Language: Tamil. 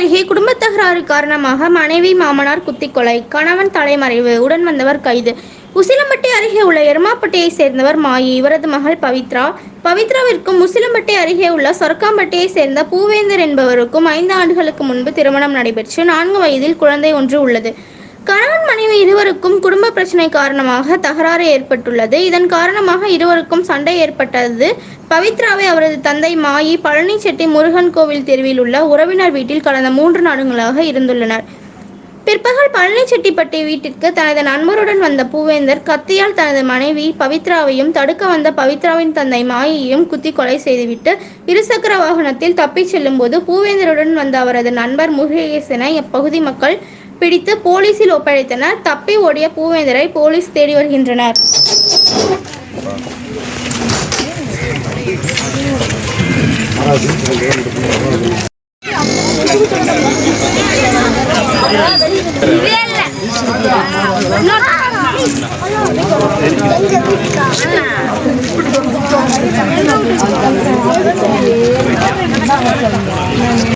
அருகே குடும்பத் தகராறு காரணமாக மனைவி மாமனார் குத்திக்கொலை, கணவன் தலைமறைவு, உடன் வந்தவர் கைது. உசிலம்பட்டி அருகே உள்ள எருமாப்பட்டியை சேர்ந்தவர் மாயி. இவரது மகள் பவித்ரா. பவித்ராவிற்கும் உசிலம்பட்டி அருகே உள்ள சொர்க்காம்பட்டியை சேர்ந்த பூவேந்தர் என்பவருக்கும் 5 ஆண்டுகளுக்கு முன்பு திருமணம் நடைபெற்று 4 வயதில் குழந்தை ஒன்று உள்ளது. கணவன் மனைவி இருவருக்கும் குடும்ப பிரச்சனை காரணமாக தகராறு ஏற்பட்டுள்ளது. இதன் காரணமாக இருவருக்கும் சண்டை ஏற்பட்டது. பவித்ராவை அவரது தந்தை மாயி பழனிச்செட்டி முருகன் கோவில் தெருவில் உள்ள உறவினர் வீட்டில் கடந்த 3 நாட்களாக இருந்துள்ளனர். பிற்பகல் பழனிச்செட்டிப்பட்டி வீட்டிற்கு தனது நண்பருடன் வந்த பூவேந்தர் கத்தியால் தனது மனைவி பவித்ராவையும் தடுக்க வந்த பவித்ராவின் தந்தை மாயையும் குத்தி கொலை செய்துவிட்டு இருசக்கர வாகனத்தில் தப்பிச் செல்லும் போது பூவேந்தருடன் வந்த அவரது நண்பர் முருகேசனை அப்பகுதி மக்கள் பிடித்து போலீசில் ஒப்படைத்தனர். தப்பி ஓடிய பூவேந்தரை போலீஸ் தேடி வருகின்றனர்.